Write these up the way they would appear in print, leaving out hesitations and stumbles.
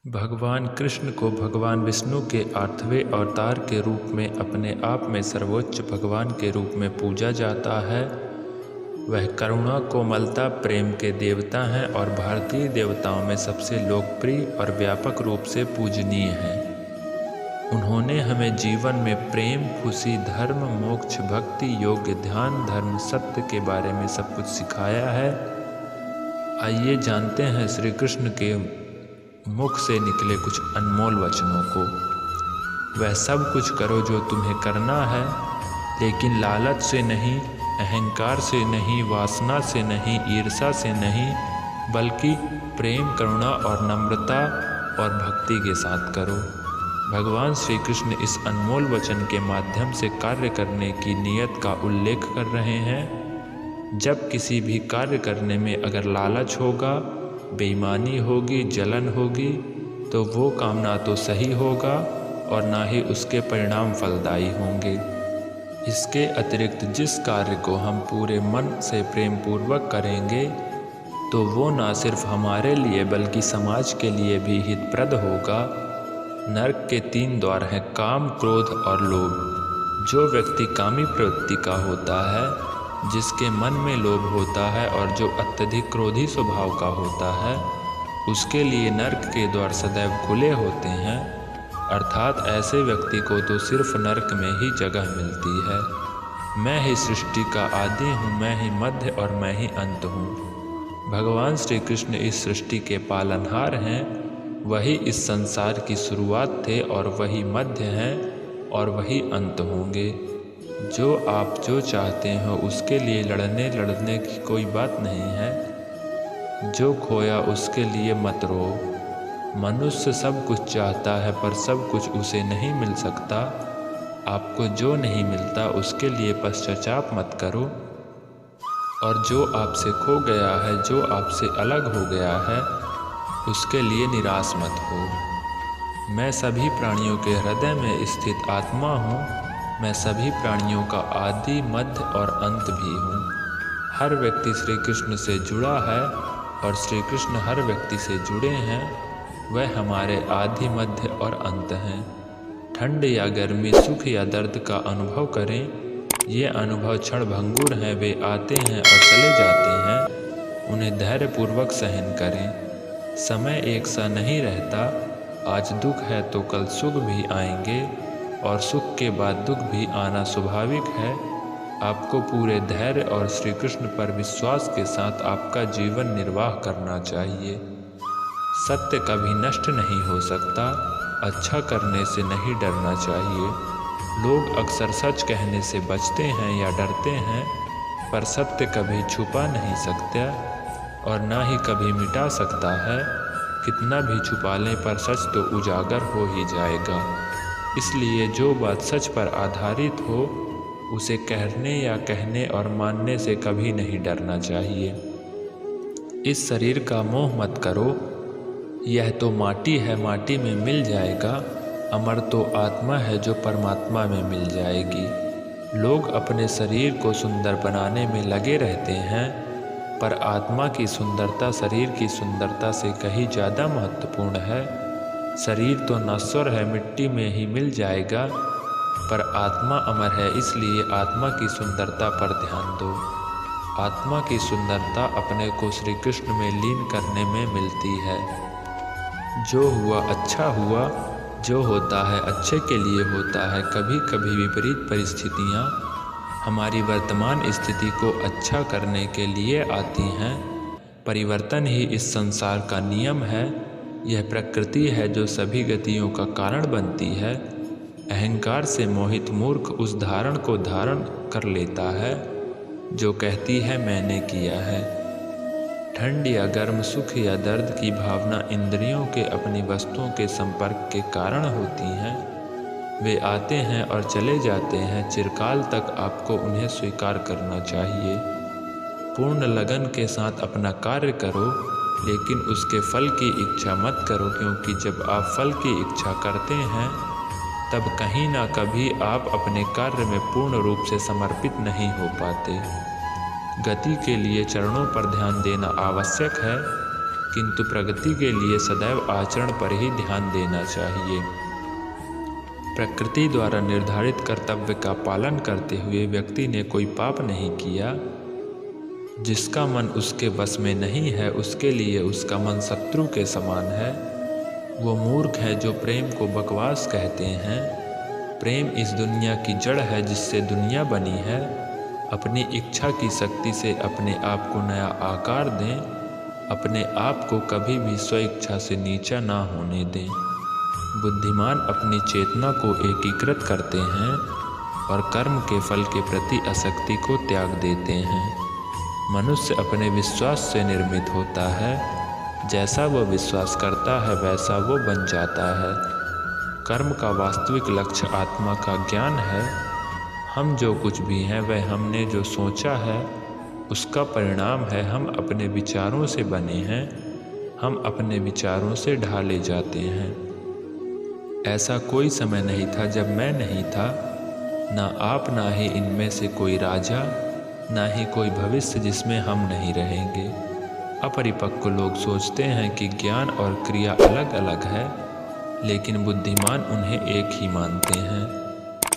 भगवान कृष्ण को भगवान विष्णु के 8वें अवतार के रूप में अपने आप में सर्वोच्च भगवान के रूप में पूजा जाता है। वह करुणा कोमलता प्रेम के देवता हैं और भारतीय देवताओं में सबसे लोकप्रिय और व्यापक रूप से पूजनीय हैं। उन्होंने हमें जीवन में प्रेम, खुशी, धर्म, मोक्ष, भक्ति, योग्य, ध्यान, धर्म, सत्य के बारे में सब कुछ सिखाया है। आइए जानते हैं श्री कृष्ण के मुख से निकले कुछ अनमोल वचनों को। वह सब कुछ करो जो तुम्हें करना है, लेकिन लालच से नहीं, अहंकार से नहीं, वासना से नहीं, ईर्ष्या से नहीं, बल्कि प्रेम, करुणा और नम्रता और भक्ति के साथ करो। भगवान श्री कृष्ण इस अनमोल वचन के माध्यम से कार्य करने की नीयत का उल्लेख कर रहे हैं। जब किसी भी कार्य करने में अगर लालच होगा, बेईमानी होगी, जलन होगी, तो वो काम ना तो सही होगा और ना ही उसके परिणाम फलदायी होंगे। इसके अतिरिक्त जिस कार्य को हम पूरे मन से प्रेम पूर्वक करेंगे तो वो ना सिर्फ हमारे लिए बल्कि समाज के लिए भी हितप्रद होगा। नरक के 3 द्वार हैं, काम, क्रोध और लोभ। जो व्यक्ति कामी प्रवृत्ति का होता है, जिसके मन में लोभ होता है और जो अत्यधिक क्रोधी स्वभाव का होता है, उसके लिए नरक के द्वार सदैव खुले होते हैं। अर्थात ऐसे व्यक्ति को तो सिर्फ नरक में ही जगह मिलती है। मैं ही सृष्टि का आदि हूँ, मैं ही मध्य और मैं ही अंत हूँ। भगवान श्री कृष्ण इस सृष्टि के पालनहार हैं। वही इस संसार की शुरुआत थे और वही मध्य हैं और वही अंत होंगे। जो आप जो चाहते हो उसके लिए लड़ने की कोई बात नहीं है। जो खोया उसके लिए मत रो। मनुष्य सब कुछ चाहता है पर सब कुछ उसे नहीं मिल सकता। आपको जो नहीं मिलता उसके लिए पश्चाताप मत करो। और जो आपसे खो गया है, जो आपसे अलग हो गया है, उसके लिए निराश मत हो। मैं सभी प्राणियों के हृदय में स्थित आत्मा हूँ। मैं सभी प्राणियों का आदि, मध्य और अंत भी हूँ। हर व्यक्ति श्री कृष्ण से जुड़ा है और श्री कृष्ण हर व्यक्ति से जुड़े हैं। वह हमारे आदि, मध्य और अंत हैं। ठंड या गर्मी, सुख या दर्द का अनुभव करें। ये अनुभव क्षणभंगुर हैं, वे आते हैं और चले जाते हैं। उन्हें धैर्यपूर्वक सहन करें। समय एक सा नहीं रहता। आज दुख है तो कल सुख भी आएंगे और सुख के बाद दुख भी आना स्वाभाविक है। आपको पूरे धैर्य और श्री कृष्ण पर विश्वास के साथ आपका जीवन निर्वाह करना चाहिए। सत्य कभी नष्ट नहीं हो सकता। अच्छा करने से नहीं डरना चाहिए। लोग अक्सर सच कहने से बचते हैं या डरते हैं, पर सत्य कभी छुपा नहीं सकता और ना ही कभी मिटा सकता है। कितना भी छुपा लें पर सच तो उजागर हो ही जाएगा। इसलिए जो बात सच पर आधारित हो उसे कहने और मानने से कभी नहीं डरना चाहिए। इस शरीर का मोह मत करो। यह तो माटी है, माटी में मिल जाएगा। अमर तो आत्मा है जो परमात्मा में मिल जाएगी। लोग अपने शरीर को सुंदर बनाने में लगे रहते हैं, पर आत्मा की सुंदरता शरीर की सुंदरता से कहीं ज़्यादा महत्वपूर्ण है। शरीर तो नश्वर है, मिट्टी में ही मिल जाएगा, पर आत्मा अमर है। इसलिए आत्मा की सुंदरता पर ध्यान दो। आत्मा की सुंदरता अपने को श्री कृष्ण में लीन करने में मिलती है। जो हुआ अच्छा हुआ। जो होता है अच्छे के लिए होता है। कभी कभी विपरीत परिस्थितियाँ हमारी वर्तमान स्थिति को अच्छा करने के लिए आती हैं। परिवर्तन ही इस संसार का नियम है। यह प्रकृति है जो सभी गतियों का कारण बनती है। अहंकार से मोहित मूर्ख उस धारण को धारण कर लेता है जो कहती है मैंने किया है। ठंड या गर्म, सुख या दर्द की भावना इंद्रियों के अपनी वस्तुओं के संपर्क के कारण होती हैं। वे आते हैं और चले जाते हैं। चिरकाल तक आपको उन्हें स्वीकार करना चाहिए। पूर्ण लगन के साथ अपना कार्य करो, लेकिन उसके फल की इच्छा मत करो, क्योंकि जब आप फल की इच्छा करते हैं तब कहीं ना कभी आप अपने कार्य में पूर्ण रूप से समर्पित नहीं हो पाते। गति के लिए चरणों पर ध्यान देना आवश्यक है, किंतु प्रगति के लिए सदैव आचरण पर ही ध्यान देना चाहिए। प्रकृति द्वारा निर्धारित कर्तव्य का पालन करते हुए व्यक्ति ने कोई पाप नहीं किया। जिसका मन उसके वश में नहीं है उसके लिए उसका मन शत्रु के समान है। वो मूर्ख है जो प्रेम को बकवास कहते हैं। प्रेम इस दुनिया की जड़ है जिससे दुनिया बनी है। अपनी इच्छा की शक्ति से अपने आप को नया आकार दें। अपने आप को कभी भी स्वेच्छा से नीचा ना होने दें। बुद्धिमान अपनी चेतना को एकीकृत करते हैं और कर्म के फल के प्रति आसक्ति को त्याग देते हैं। मनुष्य अपने विश्वास से निर्मित होता है। जैसा वह विश्वास करता है वैसा वो बन जाता है। कर्म का वास्तविक लक्ष्य आत्मा का ज्ञान है। हम जो कुछ भी हैं वह हमने जो सोचा है उसका परिणाम है। हम अपने विचारों से बने हैं। हम अपने विचारों से ढाले जाते हैं। ऐसा कोई समय नहीं था जब मैं नहीं था, ना आप ना ही इनमें से कोई राजा, ना ही कोई भविष्य जिसमें हम नहीं रहेंगे। अपरिपक्व लोग सोचते हैं कि ज्ञान और क्रिया अलग अलग है, लेकिन बुद्धिमान उन्हें एक ही मानते हैं।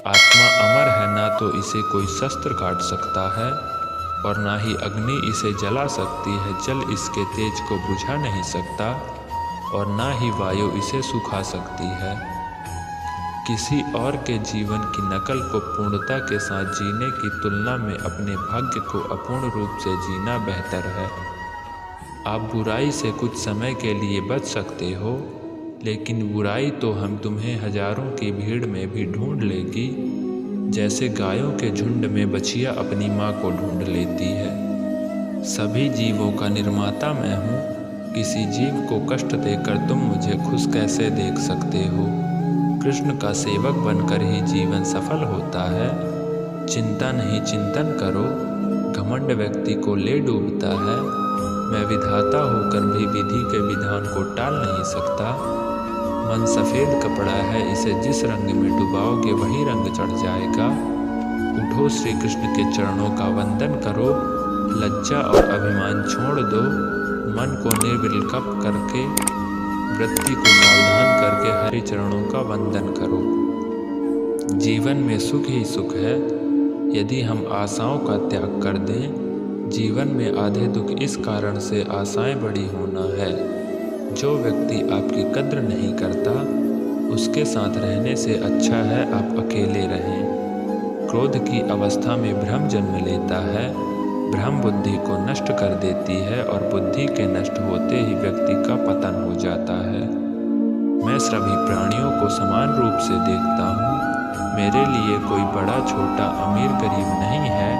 आत्मा अमर है, ना तो इसे कोई शस्त्र काट सकता है और ना ही अग्नि इसे जला सकती है। जल इसके तेज को बुझा नहीं सकता और ना ही वायु इसे सुखा सकती है। किसी और के जीवन की नकल को पूर्णता के साथ जीने की तुलना में अपने भाग्य को अपूर्ण रूप से जीना बेहतर है। आप बुराई से कुछ समय के लिए बच सकते हो, लेकिन बुराई तो हम तुम्हें हजारों की भीड़ में भी ढूंढ लेगी, जैसे गायों के झुंड में बछिया अपनी माँ को ढूंढ लेती है। सभी जीवों का निर्माता मैं हूँ। किसी जीव को कष्ट देकर तुम मुझे खुश कैसे देख सकते हो? कृष्ण का सेवक बनकर ही जीवन सफल होता है। चिंता नहीं चिंतन करो, घमंड व्यक्ति को ले डूबता है। मैं विधाता होकर भी विधि के विधान को टाल नहीं सकता। मन सफ़ेद कपड़ा है, इसे जिस रंग में डुबाओगे वही रंग चढ़ जाएगा। उठो, श्री कृष्ण के चरणों का वंदन करो। लज्जा और अभिमान छोड़ दो। मन को निर्विकल्प करके, वृत्ति को सावधान करके हरि चरणों का वंदन करो। जीवन में सुख ही सुख है यदि हम आशाओं का त्याग कर दें। जीवन में आधे दुख इस कारण से आशाएं बड़ी होना है। जो व्यक्ति आपकी कद्र नहीं करता उसके साथ रहने से अच्छा है आप अकेले रहें। क्रोध की अवस्था में भ्रम जन्म लेता है। भ्रम बुद्धि को नष्ट कर देती है और बुद्धि के नष्ट होते ही व्यक्ति का पतन हो जाता है। मैं सभी प्राणियों को समान रूप से देखता हूँ। मेरे लिए कोई बड़ा छोटा अमीर गरीब नहीं है,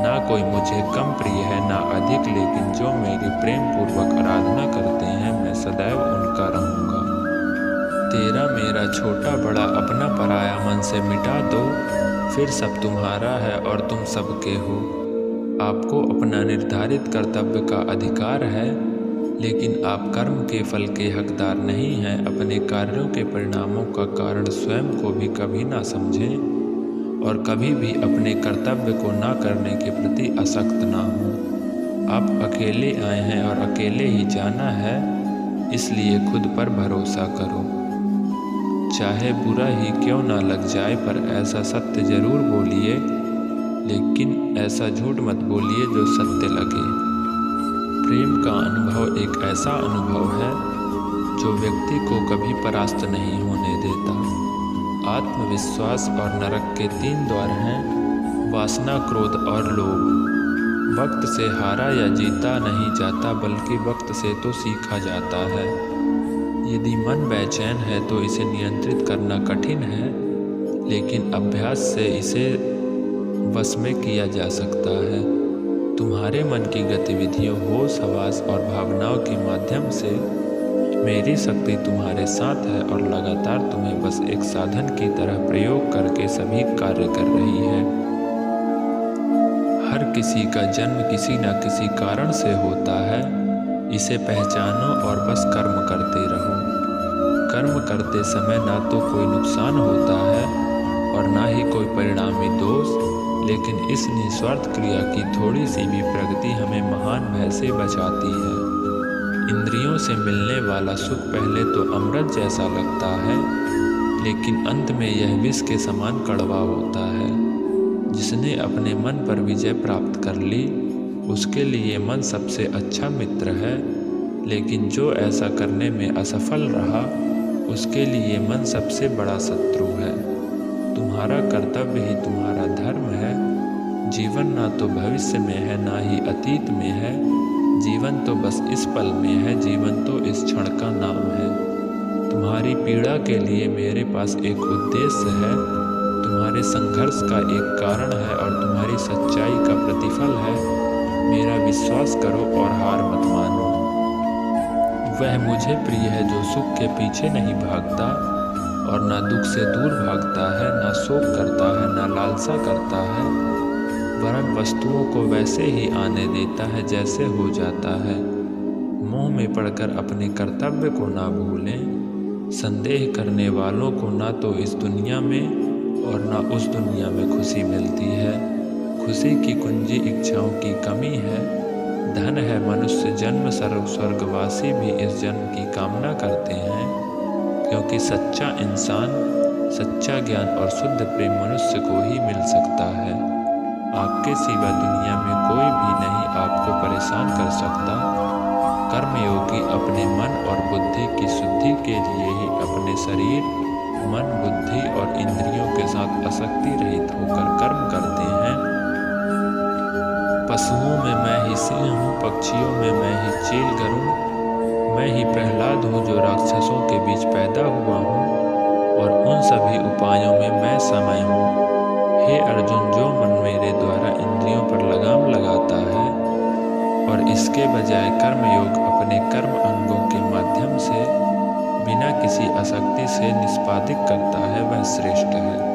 ना कोई मुझे कम प्रिय है ना अधिक, लेकिन जो मेरी प्रेम पूर्वक आराधना करते हैं मैं सदैव उनका रहूँगा। तेरा मेरा छोटा बड़ा अपना पराया मन से मिटा दो, फिर सब तुम्हारा है और तुम सबके हो। आपको अपना निर्धारित कर्तव्य का अधिकार है, लेकिन आप कर्म के फल के हकदार नहीं हैं। अपने कार्यों के परिणामों का कारण स्वयं को भी कभी ना समझें और कभी भी अपने कर्तव्य को ना करने के प्रति आसक्त ना हों। आप अकेले आए हैं और अकेले ही जाना है, इसलिए खुद पर भरोसा करो। चाहे बुरा ही क्यों ना लग जाए, पर ऐसा सत्य जरूर बोलिए, लेकिन ऐसा झूठ मत बोलिए जो सत्य लगे। प्रेम का अनुभव एक ऐसा अनुभव है जो व्यक्ति को कभी परास्त नहीं होने देता। आत्मविश्वास और नरक के 3 द्वार हैं, वासना, क्रोध और लोभ। वक्त से हारा या जीता नहीं जाता, बल्कि वक्त से तो सीखा जाता है। यदि मन बेचैन है तो इसे नियंत्रित करना कठिन है, लेकिन अभ्यास से इसे वश में किया जा सकता है। तुम्हारे मन की गतिविधियों, होश, हवास और भावनाओं के माध्यम से मेरी शक्ति तुम्हारे साथ है और लगातार तुम्हें बस एक साधन की तरह प्रयोग करके सभी कार्य कर रही है। हर किसी का जन्म किसी न किसी कारण से होता है। इसे पहचानो और बस कर्म करते रहो। कर्म करते समय ना तो कोई नुकसान होता है और ना ही कोई परिणामी दोष, लेकिन इस निस्वार्थ क्रिया की थोड़ी सी भी प्रगति हमें महान भय से बचाती है। इंद्रियों से मिलने वाला सुख पहले तो अमृत जैसा लगता है, लेकिन अंत में यह विष के समान कड़वा होता है। जिसने अपने मन पर विजय प्राप्त कर ली, उसके लिए मन सबसे अच्छा मित्र है, लेकिन जो ऐसा करने में असफल रहा, उसके लिए मन सबसे बड़ा शत्रु है। तुम्हारा कर्तव्य ही तुम्हारा धर्म है। जीवन ना तो भविष्य में है, ना ही अतीत में है। जीवन तो बस इस पल में है, जीवन तो इस क्षण का नाम है। तुम्हारी पीड़ा के लिए मेरे पास एक उद्देश्य है, तुम्हारे संघर्ष का एक कारण है और तुम्हारी सच्चाई का प्रतिफल है। मेरा विश्वास करो और हार मत मानो। वह मुझे प्रिय है जो सुख के पीछे नहीं भागता और ना दुख से दूर भागता है, ना शोक करता है, ना लालसा करता है, वरन वस्तुओं को वैसे ही आने देता है जैसे हो जाता है। मोह में पड़कर अपने कर्तव्य को ना भूलें। संदेह करने वालों को ना तो इस दुनिया में और ना उस दुनिया में खुशी मिलती है। खुशी की कुंजी इच्छाओं की कमी है। धन है मनुष्य जन्म, स्वर्गवासी भी इस जन्म की कामना करते हैं, क्योंकि सच्चा इंसान, सच्चा ज्ञान और शुद्ध प्रेम मनुष्य को ही मिल सकता है। आपके सिवा दुनिया में कोई भी नहीं आपको परेशान कर सकता। कर्मयोगी अपने मन और बुद्धि की शुद्धि के लिए ही अपने शरीर, मन, बुद्धि और इंद्रियों के साथ आसक्ति रहित होकर कर्म करते हैं। पशुओं में मैं ही सिंह हूँ, पक्षियों में मैं ही चील गरुड़, मैं ही प्रहलाद हूँ जो राक्षसों के बीच पैदा हुआ हूँ, और उन सभी उपायों में मैं समय हूँ। हे अर्जुन, जो मन मेरे द्वारा इंद्रियों पर लगाम लगाता है और इसके बजाय कर्मयोग अपने कर्म अंगों के माध्यम से बिना किसी आसक्ति से निष्पादित करता है, वह श्रेष्ठ है।